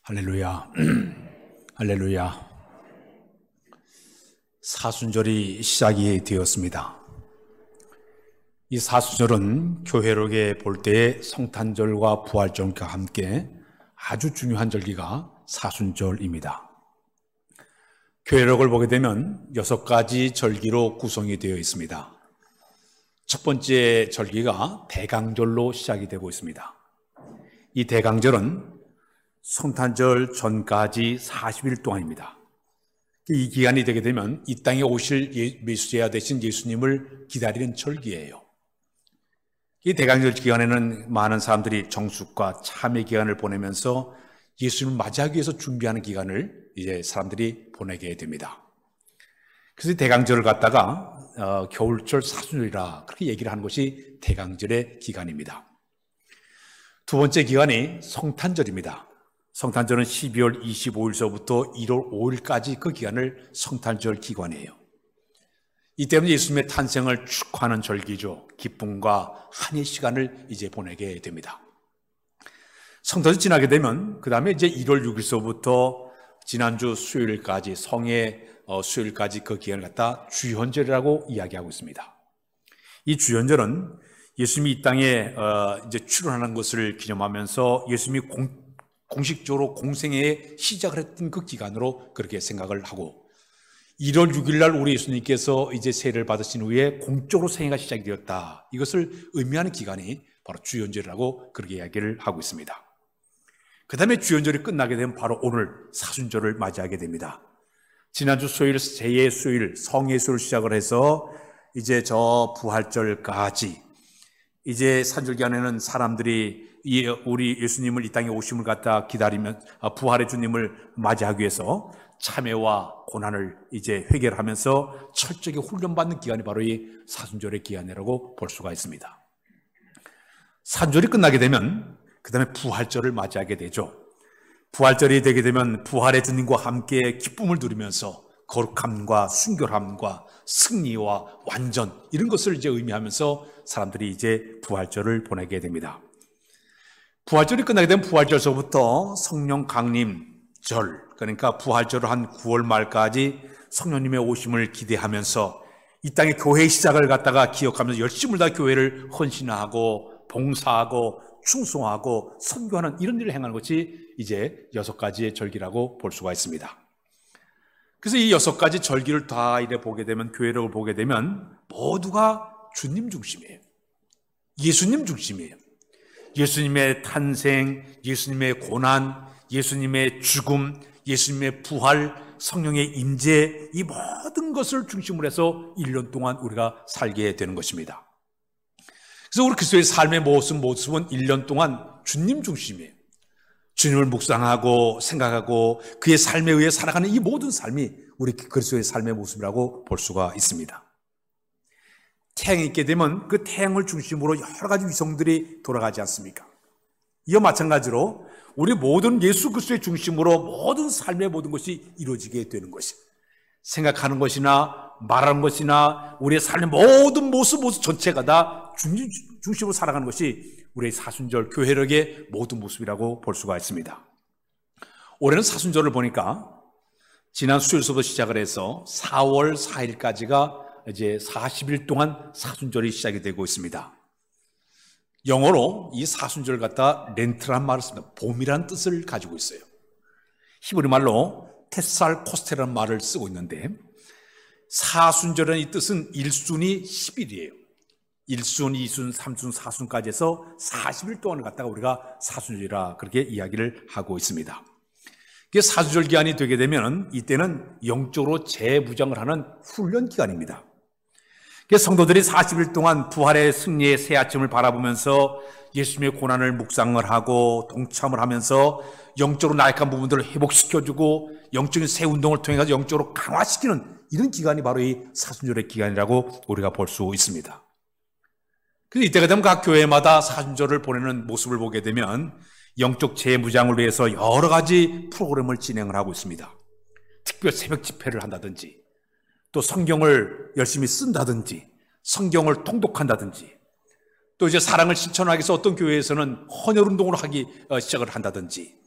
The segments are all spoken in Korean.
할렐루야. 할렐루야. 사순절이 시작이 되었습니다. 이 사순절은 교회록에 볼 때의 성탄절과 부활절과 함께 아주 중요한 절기가 사순절입니다. 교회록을 보게 되면 6가지 절기로 구성이 되어 있습니다. 첫 번째 절기가 대강절로 시작이 되고 있습니다. 이 대강절은 성탄절 전까지 40일 동안입니다. 이 기간이 되게 되면 이 땅에 오실 메시아 되신 예수님을 기다리는 절기예요. 이 대강절 기간에는 많은 사람들이 정숙과 참회 기간을 보내면서 예수님을 맞이하기 위해서 준비하는 기간을 이제 사람들이 보내게 됩니다. 그래서 대강절을 갖다가 겨울절 사순절이라 그렇게 얘기를 하는 것이 대강절의 기간입니다. 두 번째 기간이 성탄절입니다. 성탄절은 12월 25일서부터 1월 5일까지 그 기간을 성탄절 기간이에요. 이 때문에 예수님의 탄생을 축하하는 절기죠. 기쁨과 한의 시간을 이제 보내게 됩니다. 성탄절 지나게 되면 그 다음에 이제 1월 6일서부터 지난주 수요일까지 성의 수요일까지 그 기간을 갖다 주현절이라고 이야기하고 있습니다. 이 주현절은 예수님이 이 땅에 이제 출현하는 것을 기념하면서 예수님이 공식적으로 공생애에 시작을 했던 그 기간으로 그렇게 생각을 하고 1월 6일 날 우리 예수님께서 이제 세례를 받으신 후에 공적으로 생애가 시작이 되었다. 이것을 의미하는 기간이 바로 주현절이라고 그렇게 이야기를 하고 있습니다. 그 다음에 주현절이 끝나게 되면 바로 오늘 사순절을 맞이하게 됩니다. 지난주 수요일 제2수요일 성예수를 시작을 해서 이제 저 부활절까지 이제 산절 기간에는 사람들이 우리 예수님을 이 땅에 오심을 갖다 기다리면 부활의 주님을 맞이하기 위해서 참회와 고난을 이제 해결하면서 철저하게 훈련받는 기간이 바로 이 사순절의 기간이라고 볼 수가 있습니다. 사순절이 끝나게 되면 그 다음에 부활절을 맞이하게 되죠. 부활절이 되게 되면 부활의 주님과 함께 기쁨을 누리면서 거룩함과 순결함과 승리와 완전 이런 것을 이제 의미하면서 사람들이 이제 부활절을 보내게 됩니다. 부활절이 끝나게 되면 부활절서부터 성령 강림절, 그러니까 부활절을 한 9월 말까지 성령님의 오심을 기대하면서 이 땅의 교회의 시작을 갖다가 기억하면서 열심을 다 교회를 헌신하고 봉사하고 충성하고 선교하는 이런 일을 행하는 것이 이제 6가지의 절기라고 볼 수가 있습니다. 그래서 이 6가지 절기를 다 이래 보게 되면 교회력을 보게 되면 모두가 주님 중심이에요. 예수님 중심이에요. 예수님의 탄생, 예수님의 고난, 예수님의 죽음, 예수님의 부활, 성령의 임재 이 모든 것을 중심으로 해서 1년 동안 우리가 살게 되는 것입니다. 그래서 우리 그리스도의 삶의 모습은 1년 동안 주님 중심이에요. 주님을 묵상하고 생각하고 그의 삶에 의해 살아가는 이 모든 삶이 우리 그리스도의 삶의 모습이라고 볼 수가 있습니다. 태양이 있게 되면 그 태양을 중심으로 여러 가지 위성들이 돌아가지 않습니까? 이와 마찬가지로 우리 모든 예수 그리스도의 중심으로 모든 삶의 모든 것이 이루어지게 되는 것이 생각하는 것이나 말하는 것이나 우리의 삶의 모든 모습 전체가 다 주님 중심으로 살아가는 것이 우리의 사순절 교회력의 모든 모습이라고 볼 수가 있습니다. 올해는 사순절을 보니까 지난 수요일서부터 시작을 해서 4월 4일까지가 이제 40일 동안 사순절이 시작이 되고 있습니다. 영어로 이 사순절을 갖다 렌트란 말을 씁니다. 봄이라는 뜻을 가지고 있어요. 히브리 말로 테살코스테라는 말을 쓰고 있는데 사순절이라는 이 뜻은 1순이 10일이에요. 1순, 2순, 3순, 4순까지 해서 40일 동안을 갖다가 우리가 사순절이라 그렇게 이야기를 하고 있습니다. 사순절 기간이 되게 되면 이때는 영적으로 재무장을 하는 훈련 기간입니다. 성도들이 40일 동안 부활의 승리의 새 아침을 바라보면서 예수님의 고난을 묵상을 하고 동참을 하면서 영적으로 나약한 부분들을 회복시켜주고 영적인 새 운동을 통해서 영적으로 강화시키는 이런 기간이 바로 이 사순절의 기간이라고 우리가 볼 수 있습니다. 그래서 이때가 되면 각 교회마다 사순절을 보내는 모습을 보게 되면 영적 재무장을 위해서 여러 가지 프로그램을 진행을 하고 있습니다. 특별 새벽 집회를 한다든지 또 성경을 열심히 쓴다든지 성경을 통독한다든지 또 이제 사랑을 실천하기 위해서 어떤 교회에서는 헌혈운동을 하기 시작을 한다든지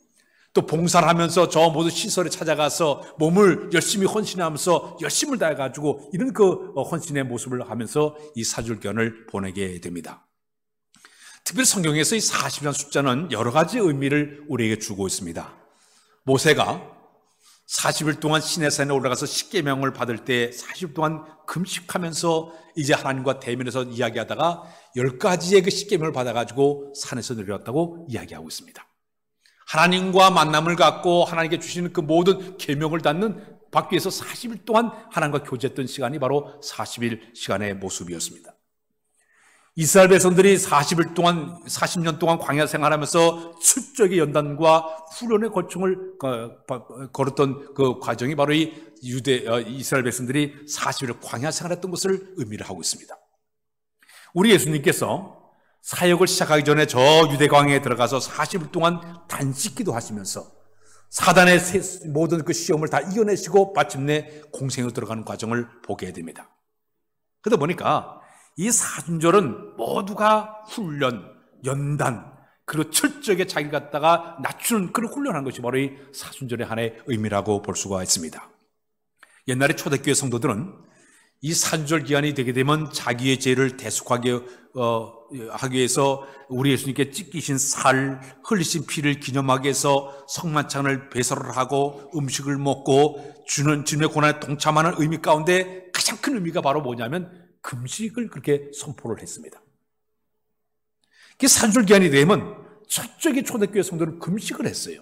또 봉사를 하면서 저 모든 시설에 찾아가서 몸을 열심히 헌신하면서 열심을 다해가지고 이런 그 헌신의 모습을 하면서 이 사주절 기간을 보내게 됩니다. 특별히 성경에서 이 40이라는 숫자는 여러 가지 의미를 우리에게 주고 있습니다. 모세가 40일 동안 시내산에 올라가서 십계명을 받을 때 40일 동안 금식하면서 이제 하나님과 대면해서 이야기하다가 10가지의 그 십계명을 받아가지고 산에서 내려왔다고 이야기하고 있습니다. 하나님과 만남을 갖고 하나님께 주시는 그 모든 계명을 받기 위해서 40일 동안 하나님과 교제했던 시간이 바로 40일 시간의 모습이었습니다. 이스라엘 백성들이 40년 동안 광야 생활하면서 출적의 연단과 훈련의 거청을 걸었던 그 과정이 바로 이 이스라엘 백성들이 40일 광야 생활했던 것을 의미를 하고 있습니다. 우리 예수님께서 사역을 시작하기 전에 저 유대 광야에 들어가서 40일 동안 단식기도 하시면서 사단의 모든 그 시험을 다 이겨내시고 마침내 공생으로 들어가는 과정을 보게 됩니다. 그러다 보니까 이 사순절은 모두가 훈련, 연단, 그리고 철저하게 자기 갖다가 낮추는 그런 훈련한 것이 바로 이 사순절의 하나의 의미라고 볼 수가 있습니다. 옛날에 초대교회 성도들은 이 사순절 기간이 되게 되면 자기의 죄를 대속하게 하기 위해서 우리 예수님께 찢기신 살, 흘리신 피를 기념하기 위해서 성만찬을 배설을 하고 음식을 먹고 주님의 고난에 동참하는 의미 가운데 가장 큰 의미가 바로 뭐냐면 금식을 그렇게 선포를 했습니다. 사순절 기간이 되면 철저하게 초대교회 성도는 금식을 했어요.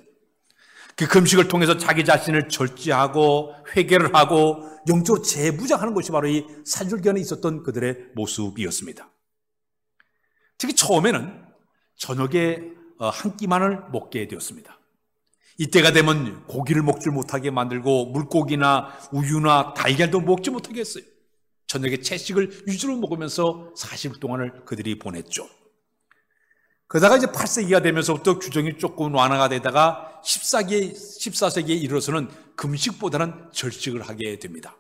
그 금식을 통해서 자기 자신을 절제하고 회개를 하고 영적으로 재무장하는 것이 바로 이 사순절 기간에 있었던 그들의 모습이었습니다. 특히 처음에는 저녁에 한 끼만을 먹게 되었습니다. 이때가 되면 고기를 먹지 못하게 만들고 물고기나 우유나 달걀도 먹지 못하게 했어요. 저녁에 채식을 위주로 먹으면서 40일 동안을 그들이 보냈죠. 그러다가 이제 8세기가 되면서부터 규정이 조금 완화가 되다가 14세기에 이르러서는 금식보다는 절식을 하게 됩니다.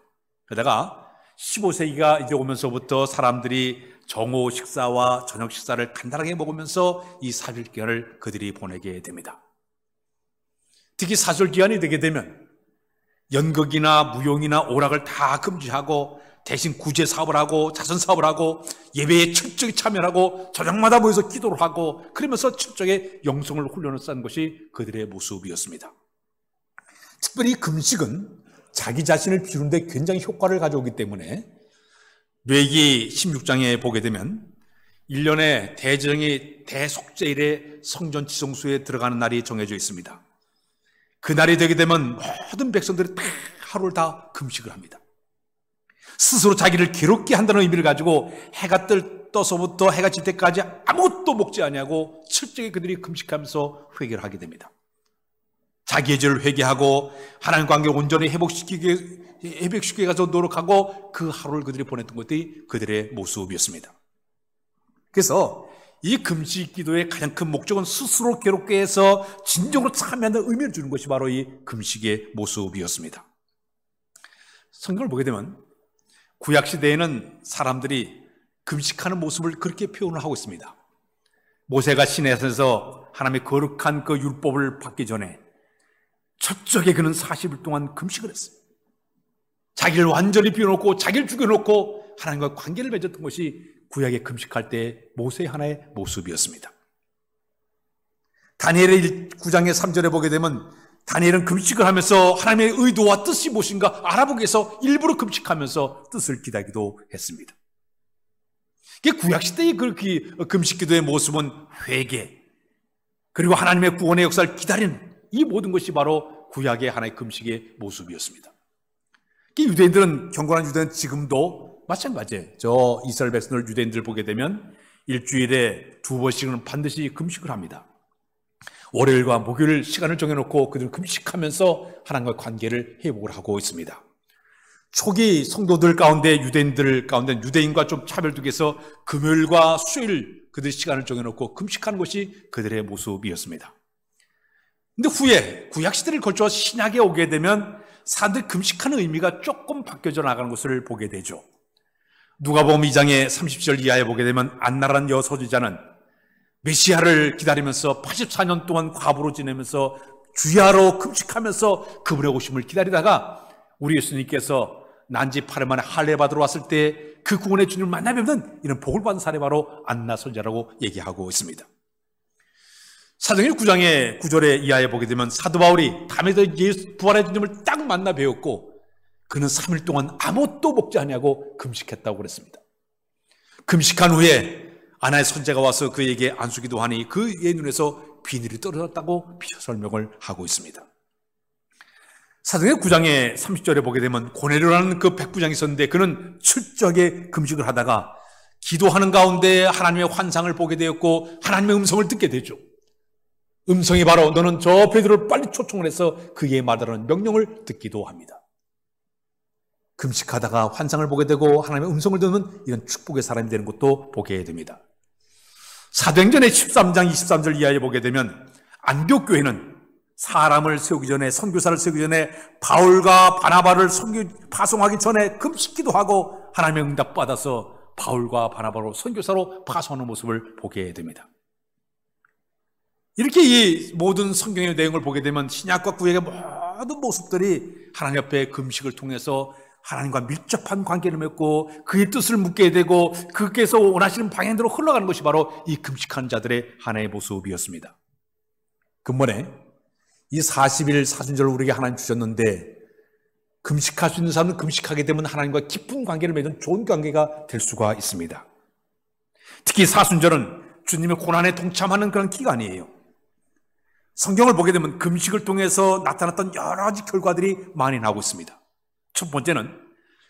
그러다가 15세기가 이제 오면서부터 사람들이 정오 식사와 저녁 식사를 간단하게 먹으면서 이 40일 기간을 그들이 보내게 됩니다. 특히 사절 기간이 되게 되면 연극이나 무용이나 오락을 다 금지하고 대신 구제 사업을 하고 자선 사업을 하고 예배에 철저히 참여하고 저녁마다 모여서 기도를 하고 그러면서 철저하게 영성을 훈련을 쌓는 것이 그들의 모습이었습니다. 특별히 금식은 자기 자신을 비우는 데 굉장히 효과를 가져오기 때문에 뇌기 16장에 보게 되면 1년에 대정이 대속죄일에 성전 지성소에 들어가는 날이 정해져 있습니다. 그 날이 되게 되면 모든 백성들이 다 하루를 다 금식을 합니다. 스스로 자기를 괴롭게 한다는 의미를 가지고 해가 떠서부터 해가 질 때까지 아무것도 먹지 아니하고 철저히 그들이 금식하면서 회개를 하게 됩니다. 자기의 죄를 회개하고 하나님 관계를 온전히 회복시키기 위해서 노력하고 그 하루를 그들이 보냈던 것들이 그들의 모습이었습니다. 그래서 이 금식 기도의 가장 큰 목적은 스스로 괴롭게 해서 진정으로 참여하는 의미를 주는 것이 바로 이 금식의 모습이었습니다. 성경을 보게 되면 구약시대에는 사람들이 금식하는 모습을 그렇게 표현을 하고 있습니다. 모세가 시내에서 하나님의 거룩한 그 율법을 받기 전에 철저하게 그는 40일 동안 금식을 했어요. 자기를 완전히 비워놓고 자기를 죽여놓고 하나님과 관계를 맺었던 것이 구약에 금식할 때 모세의 하나의 모습이었습니다. 다니엘의 9장의 3절에 보게 되면 다니엘은 금식을 하면서 하나님의 의도와 뜻이 무엇인가 알아보기 위해서 일부러 금식하면서 뜻을 기다리기도 했습니다. 구약시대의 그렇게 금식기도의 모습은 회개 그리고 하나님의 구원의 역사를 기다리는 이 모든 것이 바로 구약의 하나의 금식의 모습이었습니다. 유대인들은 경건한 유대인은 지금도 마찬가지예요. 저 이스라엘 백성들 유대인들 보게 되면 일주일에 2번씩은 반드시 금식을 합니다. 월요일과 목요일 시간을 정해놓고 그들은 금식하면서 하나님과 관계를 회복을 하고 있습니다. 초기 성도들 가운데 유대인들 가운데 유대인과 좀 차별두기 위해서 금요일과 수요일 그들 시간을 정해놓고 금식하는 것이 그들의 모습이었습니다. 근데 후에 구약시대를 거쳐 신약에 오게 되면 사람들이 금식하는 의미가 조금 바뀌어져 나가는 것을 보게 되죠. 누가복음 2장의 30절 이하에 보게 되면 안나라는 여서지자는 메시아를 기다리면서 84년 동안 과부로 지내면서 주야로 금식하면서 그분의 오심을 기다리다가 우리 예수님께서 난지 8일 만에 할례 받으러 왔을 때 그 구원의 주님을 만나면 이런 복을 받은 사람이 바로 안나 선지자라고 얘기하고 있습니다. 사도행전 9장의 9절에 이하에 보게 되면 사도 바울이 담에서 예수 부활의 주님을 딱 만나 배웠고 그는 3일 동안 아무것도 먹지 아니하고 금식했다고 그랬습니다. 금식한 후에 아나의 선지자가 와서 그에게 안수기도 하니 그의 눈에서 비늘이 떨어졌다고 설명을 하고 있습니다. 사도행전 9장의 30절에 보게 되면 고넬료라는 그 백부장이 있었는데 그는 철저하게 금식을 하다가 기도하는 가운데 하나님의 환상을 보게 되었고 하나님의 음성을 듣게 되죠. 음성이 바로 너는 저 베드로를 빨리 초청을 해서 그의 말하는 명령을 듣기도 합니다. 금식하다가 환상을 보게 되고 하나님의 음성을 듣는 이런 축복의 사람이 되는 것도 보게 됩니다. 사도행전의 13장 23절 이하에 보게 되면 안디옥 교회는 사람을 세우기 전에 선교사를 세우기 전에 바울과 바나바를 파송하기 전에 금식기도 하고 하나님의 응답 받아서 바울과 바나바로 선교사로 파송하는 모습을 보게 됩니다. 이렇게 이 모든 성경의 내용을 보게 되면 신약과 구약의 모든 모습들이 하나님 앞에 금식을 통해서 하나님과 밀접한 관계를 맺고 그의 뜻을 묻게 되고 그께서 원하시는 방향대로 흘러가는 것이 바로 이 금식한 자들의 하나의 모습이었습니다. 근본에 이 40일 사순절을 우리에게 하나님 주셨는데 금식할 수 있는 사람은 금식하게 되면 하나님과 깊은 관계를 맺은 좋은 관계가 될 수가 있습니다. 특히 사순절은 주님의 고난에 동참하는 그런 기간이에요. 성경을 보게 되면 금식을 통해서 나타났던 여러 가지 결과들이 많이 나오고 있습니다. 첫 번째는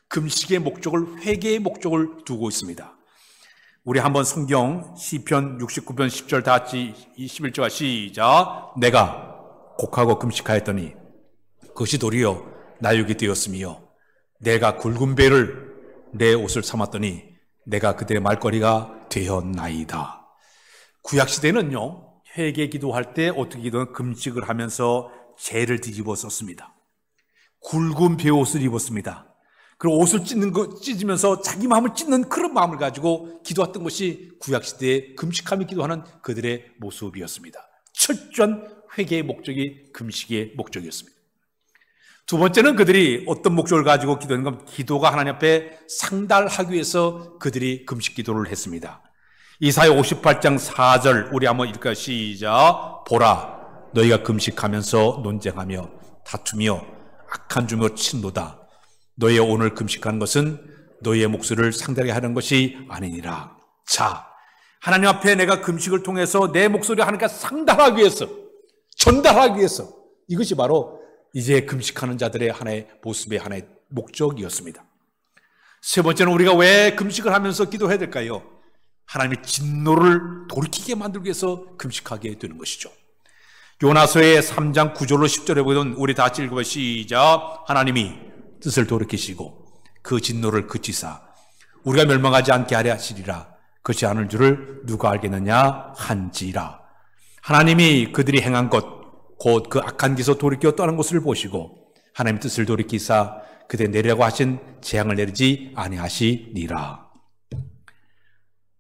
금식의 목적을 회개의 목적을 두고 있습니다. 우리 한번 성경 시편 69편 10절 다 같이 21절과 시작. 내가 곡하고 금식하였더니 그것이 도리어 나육이 되었으며 내가 굵은 배를 내 옷을 삼았더니 내가 그들의 말거리가 되었나이다. 구약시대는요 회개 기도할 때 어떻게 기도는 금식을 하면서 죄를 뒤집어 썼습니다. 굵은 배옷을 입었습니다. 그리고 옷을 찢으면서 자기 마음을 찢는 그런 마음을 가지고 기도했던 것이 구약시대에 금식하며 기도하는 그들의 모습이었습니다. 철저한 회개의 목적이 금식의 목적이었습니다. 두 번째는 그들이 어떤 목적을 가지고 기도하는 건 기도가 하나님 앞에 상달하기 위해서 그들이 금식 기도를 했습니다. 이사야 58장 4절 우리 한번 읽을까요? 시작. 보라 너희가 금식하면서 논쟁하며 다투며 악한 주먹으로 친노다. 너희의 오늘 금식하는 것은 너희의 목소리를 상달하게 하는 것이 아니니라. 자, 하나님 앞에 내가 금식을 통해서 내 목소리를 하나님께 상달하기 위해서 전달하기 위해서 이것이 바로 이제 금식하는 자들의 하나의 모습의 하나의 목적이었습니다. 세 번째는 우리가 왜 금식을 하면서 기도해야 될까요? 하나님의 진노를 돌이키게 만들기 위해서 금식하게 되는 것이죠. 요나서의 3장 9절로 10절에 보면 우리 다 같이 읽어봐 시작. 하나님이 뜻을 돌이키시고 그 진노를 그치사 우리가 멸망하지 않게 하려 하시리라. 그것이 않을 줄을 누가 알겠느냐 한지라. 하나님이 그들이 행한 것 곧 그 악한 길에서 돌이켜 떠난 것을 보시고 하나님의 뜻을 돌이키사 그대 내리라고 하신 재앙을 내리지 아니하시니라.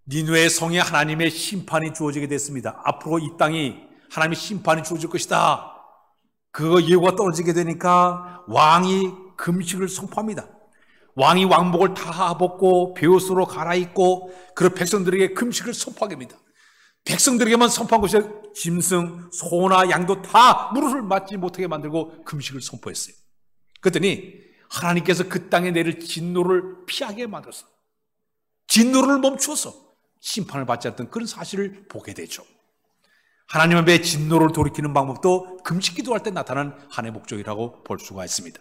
니느웨 성에 하나님의 심판이 주어지게 됐습니다. 앞으로 이 땅이 하나님의 심판이 주어질 것이다. 그 예고가 떨어지게 되니까 왕이 금식을 선포합니다. 왕이 왕복을 다 벗고 베옷으로 갈아입고 그리고 백성들에게 금식을 선포하게 됩니다. 백성들에게만 선포한 것이 짐승, 소나 양도 다 무릇을 맞지 못하게 만들고 금식을 선포했어요. 그랬더니 하나님께서 그 땅에 내릴 진노를 피하게 만들어서 진노를 멈추어서 심판을 받지 않던 그런 사실을 보게 되죠. 하나님 앞에 진노를 돌이키는 방법도 금식 기도할 때 나타나는 하나의 목적이라고 볼 수가 있습니다.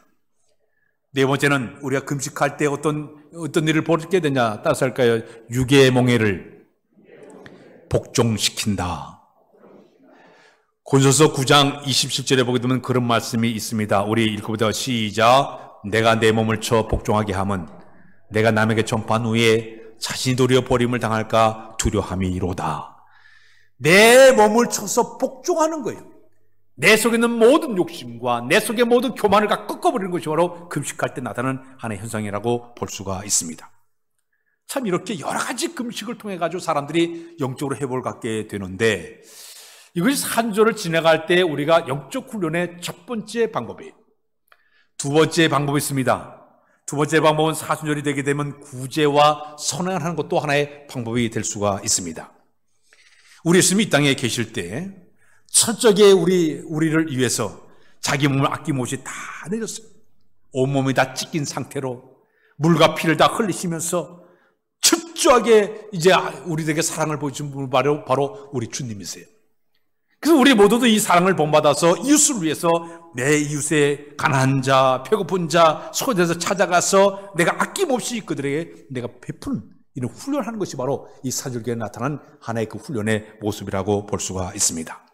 네 번째는 우리가 금식할 때 어떤 일을 벌이게 되냐 따라서 할까요? 육의 몽해를 복종시킨다. 고린도서 9장 27절에 보게 되면 그런 말씀이 있습니다. 우리 읽어보자 시작. 내가 내 몸을 쳐 복종하게 함은 내가 남에게 전파한 후에 자신이 도리어 버림을 당할까 두려함이로다. 내 몸을 쳐서 복종하는 거예요. 내 속에 있는 모든 욕심과 내 속의 모든 교만을 다 꺾어버리는 것이 바로 금식할 때 나타나는 하나의 현상이라고 볼 수가 있습니다. 참 이렇게 여러 가지 금식을 통해 가지고 사람들이 영적으로 회복을 갖게 되는데 이것이 산조를 지나갈 때 우리가 영적 훈련의 첫 번째 방법이에요. 두 번째 방법이 있습니다. 두 번째 방법은 사순절이 되게 되면 구제와 선행을 하는 것도 하나의 방법이 될 수가 있습니다. 우리 예수님이 이 땅에 계실 때 철저하게 우리를 위해서 자기 몸을 아낌없이 다 내줬어요. 온몸이 다 찢긴 상태로 물과 피를 다 흘리시면서 철저하게 이제 우리에게 사랑을 보여준 분 바로 우리 주님이세요. 그래서 우리 모두도 이 사랑을 본받아서 이웃을 위해서 내 이웃의 가난한 자, 배고픈 자, 소외돼서 찾아가서 내가 아낌없이 그들에게 내가 베푸는 이런 훈련하는 것이 바로 이 사절기에 나타난 하나의 그 훈련의 모습이라고 볼 수가 있습니다.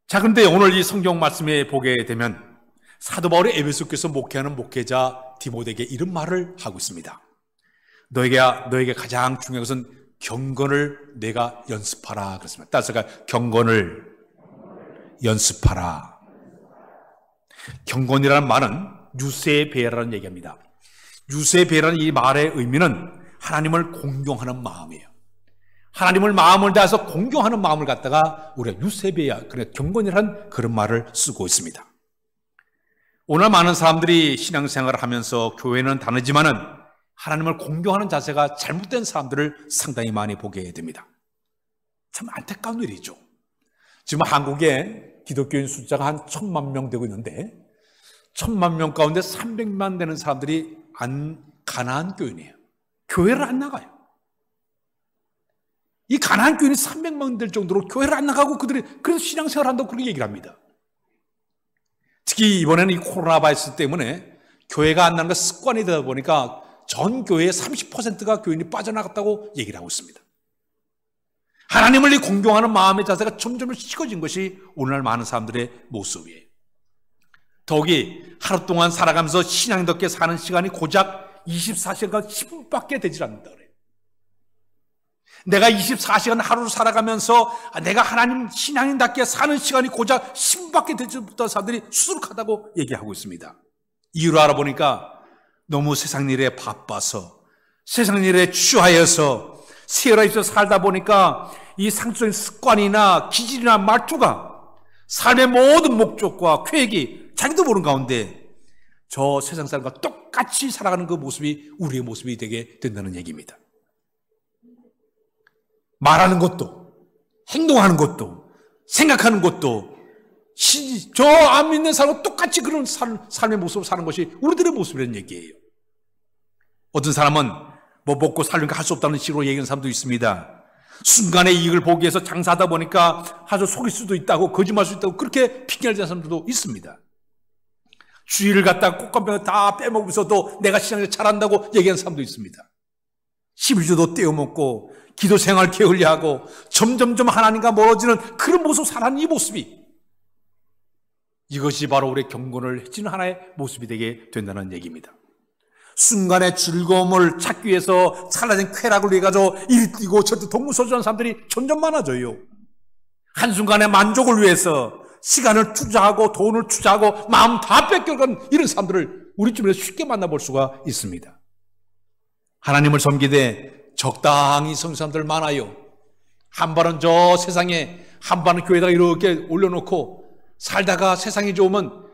자, 그런데 오늘 이 성경 말씀에 보게 되면 사도 바울이 에베소교에서 목회하는 목회자 디모데에게 이런 말을 하고 있습니다. 너에게 가장 중요한 것은 경건을 내가 연습하라 그랬습니다. 따라서 경건을 연습하라. 경건이라는 말은 유세배라는 얘기합니다. 유세배라는 이 말의 의미는 하나님을 공경하는 마음이에요. 하나님을 마음을 다해서 공경하는 마음을 갖다가 우리가 유세배야, 그래 경건이라는 그런 말을 쓰고 있습니다. 오늘 많은 사람들이 신앙생활을 하면서 교회는 다르지만은 하나님을 공경하는 자세가 잘못된 사람들을 상당히 많이 보게 됩니다. 참 안타까운 일이죠. 지금 한국에 기독교인 숫자가 한 1,000만 명 되고 있는데 1,000만 명 가운데 300만 되는 사람들이 가난한 교인이에요. 교회를 안 나가요. 이 가난한 교인이 300만 될 정도로 교회를 안 나가고 그들이 그래서 신앙생활을 한다고 그렇게 얘기를 합니다. 특히 이번에는 이 코로나 바이러스 때문에 교회가 안 나는 게 습관이 되다 보니까 전 교회의 30%가 교인이 빠져나갔다고 얘기를 하고 있습니다. 하나님을 공경하는 마음의 자세가 점점 식어진 것이 오늘날 많은 사람들의 모습이에요. 더욱이 하루 동안 살아가면서 신앙답게 사는 시간이 고작 24시간 10분밖에 되질 않는다 그래요. 내가 24시간 하루를 살아가면서 내가 하나님 신앙인답게 사는 시간이 고작 10분밖에 되지 못한 사람들이 수두룩하다고 얘기하고 있습니다. 이유를 알아보니까 너무 세상 일에 바빠서 세상 일에 취하여서 세월에서 살다 보니까 이 상적인 습관이나 기질이나 말투가 삶의 모든 목적과 계획이 자기도 모르는 가운데 저 세상 사람과 똑같이 살아가는 그 모습이 우리의 모습이 되게 된다는 얘기입니다. 말하는 것도 행동하는 것도 생각하는 것도 저 안 믿는 사람과 똑같이 그런 삶의 모습으로 사는 것이 우리들의 모습이라는 얘기예요. 어떤 사람은 뭐 먹고 살려니까 할 수 없다는 식으로 얘기하는 사람도 있습니다. 순간의 이익을 보기 위해서 장사하다 보니까 아주 속일 수도 있다고 거짓말할 수 있다고 그렇게 핑계를 대는 사람들도 있습니다. 주의를 갖다가 꽃감병을 다 빼먹으면서도 내가 신앙에서 잘한다고 얘기하는 사람도 있습니다. 11조도 떼어먹고 기도 생활 게을리하고 점점점 하나님과 멀어지는 그런 모습 살아가는 이 모습이 이것이 바로 우리의 경건을 해치는 하나의 모습이 되게 된다는 얘기입니다. 순간의 즐거움을 찾기 위해서 찰나된 쾌락을 위해 가지고 이리 뛰고 저리 동무서주하는 사람들이 점점 많아져요. 한순간의 만족을 위해서 시간을 투자하고 돈을 투자하고 마음 다 뺏겨간 이런 사람들을 우리 주변에서 쉽게 만나볼 수가 있습니다. 하나님을 섬기되 적당히 섬기는 사람들 많아요. 한 발은 저 세상에 한 발은 교회에다가 이렇게 올려놓고 살다가 세상이 좋으면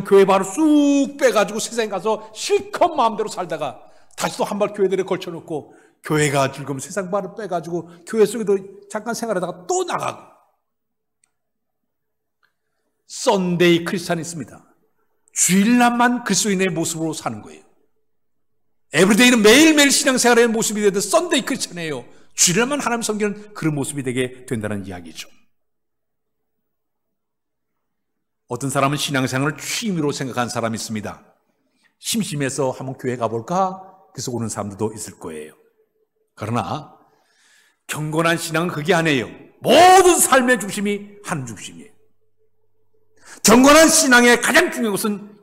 교회 바로 쑥 빼가지고 세상에 가서 실컷 마음대로 살다가 다시 또 한 발 교회들에 걸쳐놓고 교회가 즐거우면 세상 발을 빼가지고 교회 속에도 잠깐 생활하다가 또 나가고 썬데이 크리스찬이 있습니다. 주일날만 그리스도인의 모습으로 사는 거예요. 에브리데이는 매일매일 신앙생활의 모습이 되는데 썬데이 크리스찬이에요. 주일날만 하나님 섬기는 그런 모습이 되게 된다는 이야기죠. 어떤 사람은 신앙생활을 취미로 생각하는 사람이 있습니다. 심심해서 한번 교회 가볼까? 그래서 오는 사람들도 있을 거예요. 그러나 경건한 신앙은 그게 아니에요. 모든 삶의 중심이 하나님 중심이에요. 경건한 신앙의 가장 중요한 것은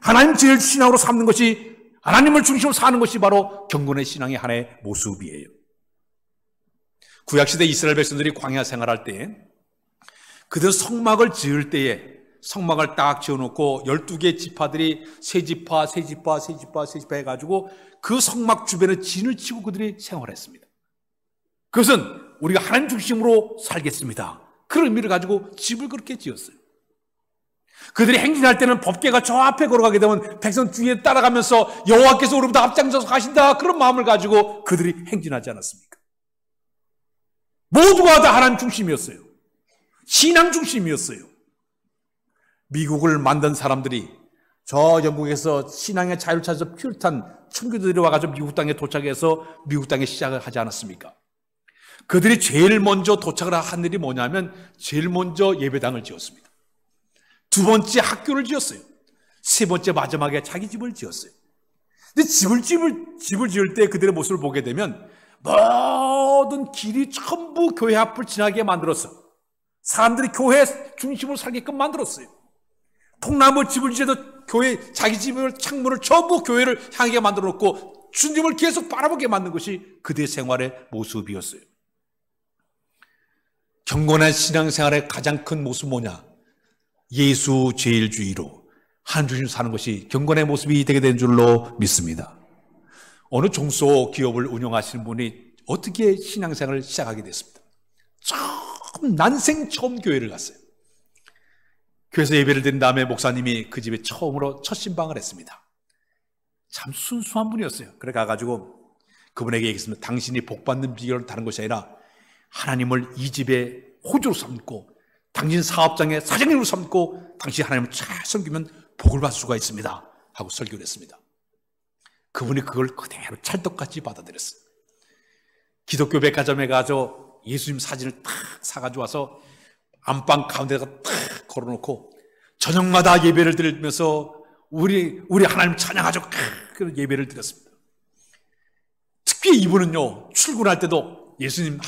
하나님 제일 신앙으로 삼는 것이 하나님을 중심으로 사는 것이 바로 경건의 신앙의 하나의 모습이에요. 구약시대 이스라엘 백성들이 광야 생활할 때 그들 성막을 지을 때에 성막을 딱 지어놓고 12개의 지파들이 세 지파 해가지고 그 성막 주변에 진을 치고 그들이 생활했습니다. 그것은 우리가 하나님 중심으로 살겠습니다. 그런 의미를 가지고 집을 그렇게 지었어요. 그들이 행진할 때는 법궤가 저 앞에 걸어가게 되면 백성 뒤에 따라가면서 여호와께서 우리보다 앞장서서 가신다, 그런 마음을 가지고 그들이 행진하지 않았습니까? 모두가 다 하나님 중심이었어요. 신앙 중심이었어요. 미국을 만든 사람들이 저 영국에서 신앙의 자유를 찾아서 퓨리탄 청교도들이 와가지고 미국 땅에 도착해서 미국 땅에 시작을 하지 않았습니까? 그들이 제일 먼저 도착을 한 일이 뭐냐면 제일 먼저 예배당을 지었습니다. 두 번째 학교를 지었어요. 세 번째 마지막에 자기 집을 지었어요. 근데 집을 지을 때 그들의 모습을 보게 되면 모든 길이 전부 교회 앞을 지나게 만들었어. 사람들이 교회 중심으로 살게끔 만들었어요. 통나무 집을 지어도 교회 자기 집을 창문을 전부 교회를 향하게 만들어 놓고 주님을 계속 바라보게 만든 것이 그들의 생활의 모습이었어요. 경건한 신앙생활의 가장 큰 모습은 뭐냐? 예수 제일주의로 하나님 중심으로 사는 것이 경건의 모습이 되게 된 줄로 믿습니다. 어느 중소기업을 운영하시는 분이 어떻게 신앙생활을 시작하게 됐습니다. 난생 처음 교회를 갔어요. 교회에서 예배를 드린 다음에 목사님이 그 집에 처음으로 첫 신방을 했습니다. 참 순수한 분이었어요. 그래 가가지고 그분에게 얘기했습니다. 당신이 복받는 비결은 다른 것이 아니라 하나님을 이 집의 호주로 삼고 당신 사업장의 사장님으로 삼고 당신이 하나님을 잘 섬기면 복을 받을 수가 있습니다 하고 설교를 했습니다. 그분이 그걸 그대로 찰떡같이 받아들였어요. 기독교 백화점에 가서 예수님 사진을 탁 사가지고 와서 안방 가운데다가 탁 걸어놓고 저녁마다 예배를 드리면서 우리 하나님 찬양하죠. 그런 예배를 드렸습니다. 특히 이분은요, 출근할 때도 예수님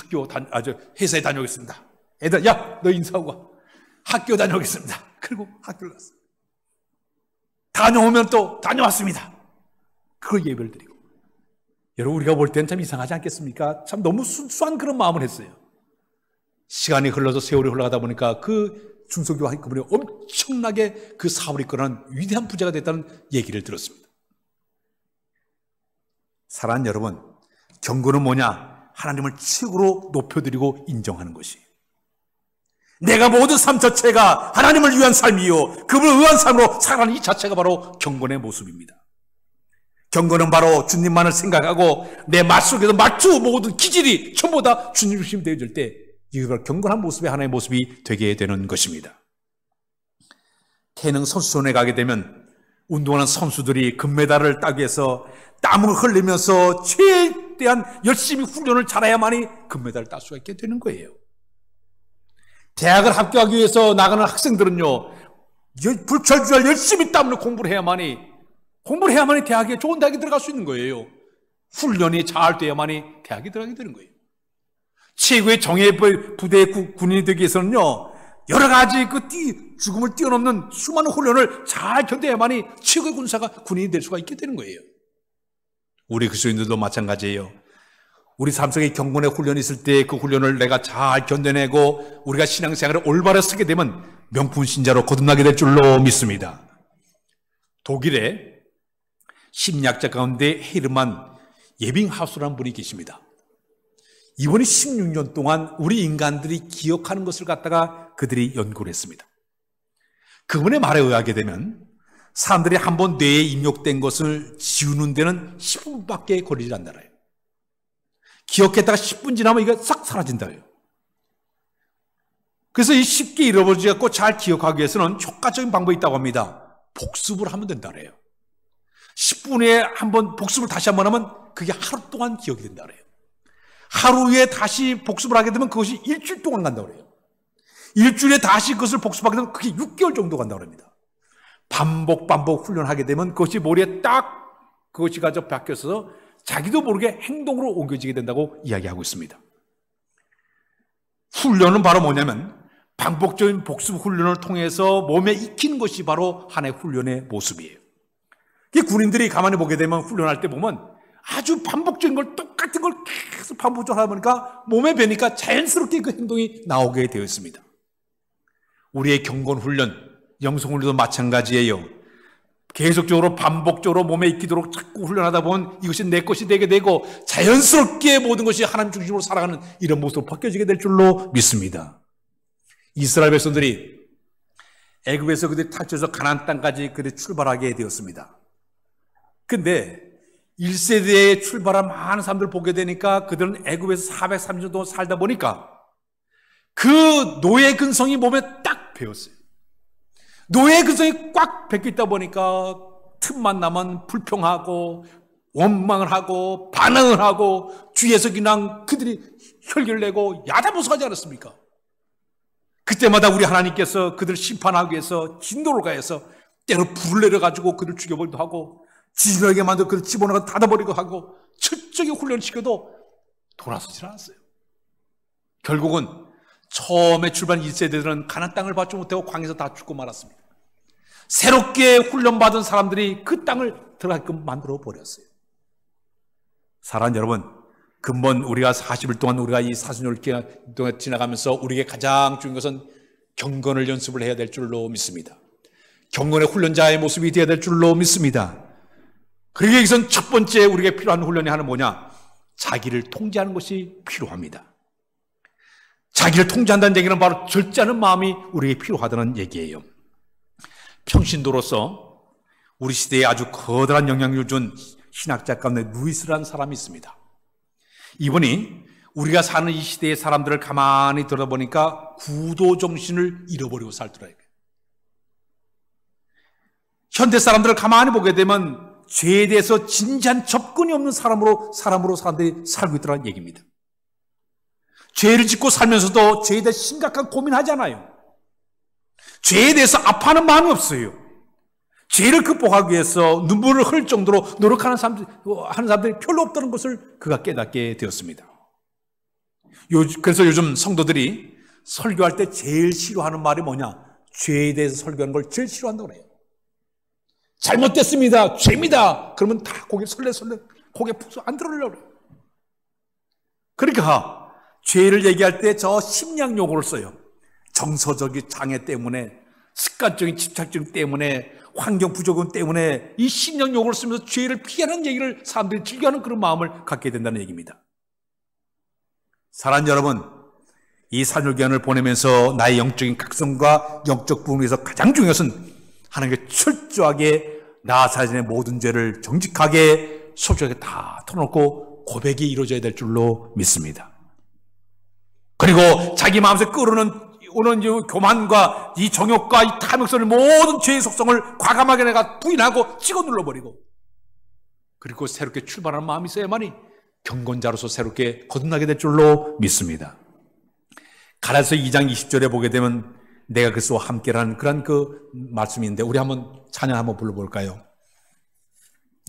회사에 다녀오겠습니다. 애들, 야, 너 인사하고 와. 학교 다녀오겠습니다. 그리고 학교를 갔어요. 다녀오면 또 다녀왔습니다. 그걸 예배를 드리고. 여러분, 우리가 볼 때는 참 이상하지 않겠습니까? 참 너무 순수한 그런 마음을 했어요. 시간이 흘러서 세월이 흘러가다 보니까 그 중소기업 그분이 엄청나게 그 사업을 이끌어낸 위대한 부자가 됐다는 얘기를 들었습니다. 사랑하는 여러분, 경건은 뭐냐? 하나님을 최고로 높여드리고 인정하는 것이. 내가 모든 삶 자체가 하나님을 위한 삶이요, 그분을 위한 삶으로 살아가는 이 자체가 바로 경건의 모습입니다. 경건은 바로 주님만을 생각하고 내 맛 속에서 맞추 모든 기질이 전부 다 주님 중심이 되어질 때 이게 바로 경건한 모습의 하나의 모습이 되게 되는 것입니다. 태능 선수촌에 가게 되면 운동하는 선수들이 금메달을 따기 위해서 땀을 흘리면서 최대한 열심히 훈련을 잘해야만이 금메달을 딸 수가 있게 되는 거예요. 대학을 합격하기 위해서 나가는 학생들은요, 불철주야 열심히 땀을 공부를 해야만이 대학에 좋은 대학에 들어갈 수 있는 거예요. 훈련이 잘 돼야만이 대학에 들어가게 되는 거예요. 최고의 정예 부대의 군인이 되기 위해서는요, 여러 가지 죽음을 뛰어넘는 수많은 훈련을 잘 견뎌야만이 최고의 군인이 될 수가 있게 되는 거예요. 우리 그리스도인들도 마찬가지예요. 우리 삶 속에 경건의 훈련이 있을 때 그 훈련을 내가 잘 견뎌내고 우리가 신앙생활을 올바로 쓰게 되면 명품 신자로 거듭나게 될 줄로 믿습니다. 독일의 심리학자 가운데 헤르만 예빙하우스라는 분이 계십니다. 이분이 16년 동안 우리 인간들이 기억하는 것을 갖다가 그들이 연구를 했습니다. 그분의 말에 의하게 되면 사람들이 한번 뇌에 입력된 것을 지우는 데는 10분밖에 걸리지 않는다. 기억했다가 10분 지나면 이거 싹 사라진다요. 그래서 이 쉽게 잃어버리지 않고 잘 기억하기 위해서는 효과적인 방법이 있다고 합니다. 복습을 하면 된다 그래요. 10분에 한번 복습을 다시 한번 하면 그게 하루 동안 기억이 된다 그래요. 하루에 다시 복습을 하게 되면 그것이 일주일 동안 간다고 그래요. 일주일에 다시 그것을 복습하게 되면 그게 6개월 정도 간다고 합니다. 반복 훈련하게 되면 그것이 머리에 딱 그것이 가지고 바뀌어서 자기도 모르게 행동으로 옮겨지게 된다고 이야기하고 있습니다. 훈련은 바로 뭐냐면 반복적인 복습 훈련을 통해서 몸에 익히는 것이 바로 하나의 훈련의 모습이에요. 이 군인들이 가만히 보게 되면 훈련할 때 보면 아주 반복적인 걸 똑같은 걸 계속 반복적으로 하다 보니까 몸에 배니까 자연스럽게 그 행동이 나오게 되어 있습니다. 우리의 경건 훈련, 영성 훈련도 마찬가지예요. 계속적으로 반복적으로 몸에 익히도록 자꾸 훈련하다 보면 이것이 내 것이 되게 되고 자연스럽게 모든 것이 하나님 중심으로 살아가는 이런 모습으로 바뀌어지게 될 줄로 믿습니다. 이스라엘 백성들이 애굽에서 그들이 탈출해서 가나안 땅까지 그들이 출발하게 되었습니다. 근데 1세대에 출발한 많은 사람들을 보게 되니까 그들은 애굽에서 430년 동안 살다 보니까 그 노예 근성이 몸에 딱 배었어요. 노예 근성이 꽉 배겨 있다 보니까 틈만 나면 불평하고 원망을 하고 반항을 하고 주위에서 그냥 그들이 혈기를 내고 야단보수하지 않았습니까? 그때마다 우리 하나님께서 그들을 심판하기 위해서 진도를 가해서 때로 불을 내려가지고 그들을 죽여버리기도 하고 지진하게 만들어 그들을 집어넣어 닫아버리기도 하고 철저히 훈련시켜도 돌아서질 않았어요. 결국은 처음에 출발한 1세대들은 가나안 땅을 받지 못하고 광야에서 다 죽고 말았습니다. 새롭게 훈련받은 사람들이 그 땅을 들어가게끔 만들어 버렸어요. 사랑하는 여러분, 근본 우리가 40일 동안 우리가 이 사순절 동안 지나가면서 우리에게 가장 중요한 것은 경건을 연습을 해야 될 줄로 믿습니다. 경건의 훈련자의 모습이 되어야 될 줄로 믿습니다. 그러기 위해서는 첫 번째 우리에게 필요한 훈련이 하나 뭐냐? 자기를 통제하는 것이 필요합니다. 자기를 통제한다는 얘기는 바로 절제하는 마음이 우리에게 필요하다는 얘기예요. 평신도로서 우리 시대에 아주 커다란 영향력을 준 신학자 가운데 루이스라는 사람이 있습니다. 이분이 우리가 사는 이 시대의 사람들을 가만히 들어보니까 구도정신을 잃어버리고 살더라고요. 현대 사람들을 가만히 보게 되면 죄에 대해서 진지한 접근이 없는 사람으로 사람들이 살고 있더라는 얘기입니다. 죄를 짓고 살면서도 죄에 대해 심각한 고민하지 않아요. 죄에 대해서 아파하는 마음이 없어요. 죄를 극복하기 위해서 눈물을 흘릴 정도로 노력하는 사람들이 별로 없다는 것을 그가 깨닫게 되었습니다. 그래서 요즘 성도들이 설교할 때 제일 싫어하는 말이 뭐냐? 죄에 대해서 설교하는 걸 제일 싫어한다고 그래요. 잘못됐습니다. 죄입니다. 그러면 다 고개 설레설레 고개 푹 안 들으려고 그래요. 그러니까 죄를 얘기할 때 저 심리학 용어를 써요. 정서적인 장애 때문에, 습관적인 집착증 때문에, 환경 부족은 때문에 이 심리학 용어를 쓰면서 죄를 피하는 얘기를 사람들이 즐겨하는 그런 마음을 갖게 된다는 얘기입니다. 사랑하는 여러분, 이 사순절기간을 보내면서 나의 영적인 각성과 영적 부흥을 위해서 가장 중요한 것은 하나님께 철저하게 나 자신의 모든 죄를 정직하게 솔직하게 다 털어놓고 고백이 이루어져야 될 줄로 믿습니다. 그리고 자기 마음속에 오는 이 교만과 이 정욕과 이 탐욕스러운 모든 죄의 속성을 과감하게 내가 부인하고 찍어 눌러버리고, 그리고 새롭게 출발하는 마음이 있어야만이 경건자로서 새롭게 거듭나게 될 줄로 믿습니다. 갈라디아서 2장 20절에 보게 되면 내가 그리스도와 함께라는 그런 그 말씀이 있는데, 우리 한번 찬양 한번 불러볼까요?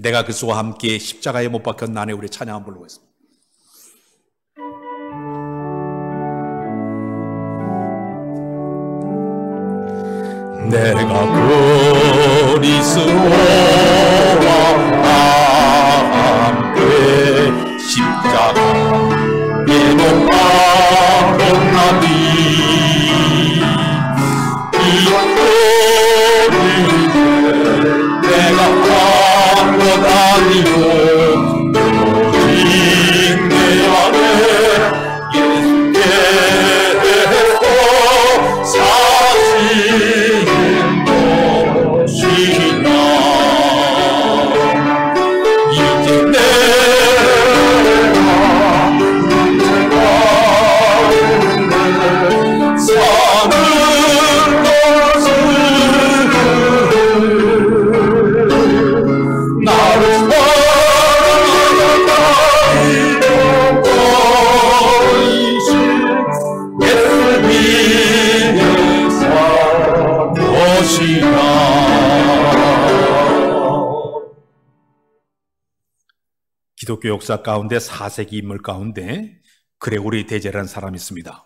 내가 그리스도와 함께 십자가에 못 박혔 나네. 우리 찬양 한번 불러보겠습니다. 내가 그리스도와 함께 십자가에 못 박혔나니 내가 한것 아니고 오직 내 안에 예수께서 사시는 것이나 이제 내가 사는 나를 사랑하신 예수님의 산 것이다. 기독교 역사 가운데 4세기 인물 가운데 그레고리 대제라는 사람이 있습니다.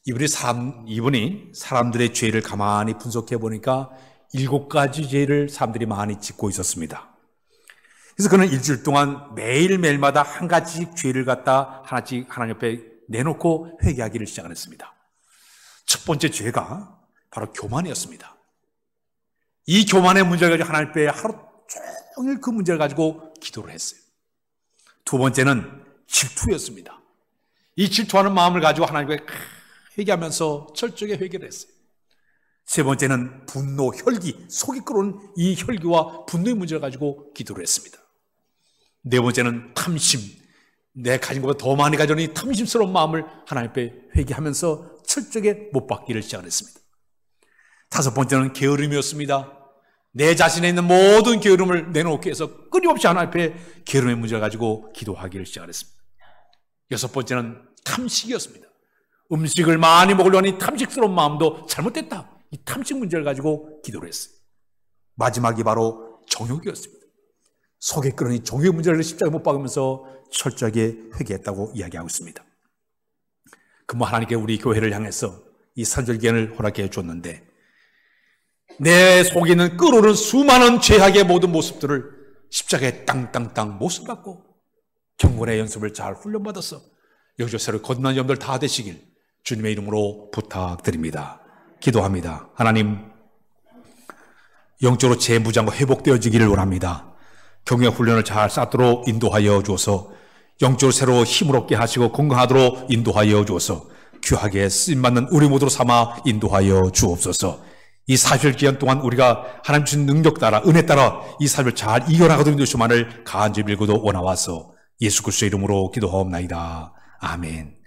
이분이 사람들의 죄를 가만히 분석해 보니까 7가지 죄를 사람들이 많이 짓고 있었습니다. 그래서 그는 일주일 동안 매일매일마다 한 가지씩 죄를 갖다 하나씩 하나님 옆에 내놓고 회개하기를 시작을 했습니다. 첫 번째 죄가 바로 교만이었습니다. 이 교만의 문제를 가지고 하나님 앞에 하루 종일 그 문제를 가지고 기도를 했어요. 두 번째는 질투였습니다. 이 질투하는 마음을 가지고 하나님께 회개하면서 철저하게 회개를 했어요. 세 번째는 분노, 혈기, 속이 끓는 이 혈기와 분노의 문제를 가지고 기도를 했습니다. 네 번째는 탐심, 내 가진 것보다 더 많이 가져온 이 탐심스러운 마음을 하나님 앞에 회개하면서 철저하게 못 받기를 시작했습니다. 다섯 번째는 게으름이었습니다. 내 자신에 있는 모든 게으름을 내놓기 위해서 끊임없이 하나님 앞에 게으름의 문제를 가지고 기도하기를 시작했습니다. 여섯 번째는 탐식이었습니다. 음식을 많이 먹으려고 하는 이 탐식스러운 마음도 잘못됐다. 이 탐식 문제를 가지고 기도를 했어요. 마지막이 바로 정욕이었습니다. 속에 끓는 이 정욕의 문제를 십자가에 못 박으면서 철저하게 회개했다고 이야기하고 있습니다. 그럼 하나님께 우리 교회를 향해서 이 산절기간을 허락해 줬는데 내 속에 있는 끓어오른 수많은 죄악의 모든 모습들을 십자가에 땅땅땅 못을 받고 경건의 연습을 잘 훈련받아서 여기저기로 거듭난 점들 다 되시길 주님의 이름으로 부탁드립니다. 기도합니다. 하나님, 영적으로 재무장과 회복되어지기를 원합니다. 경외 훈련을 잘 쌓도록 인도하여 주어서 영적으로 새로 힘을 얻게 하시고 건강하도록 인도하여 주어서 귀하게 쓰임받는 우리 모두로 삼아 인도하여 주옵소서. 이 40일 기간 동안 우리가 하나님 주신 능력 따라 은혜 따라 이 삶을 잘 이겨나가도록 인도하시만을 간절히 빌고도 원하와서 예수 그리스도의 이름으로 기도하옵나이다. 아멘.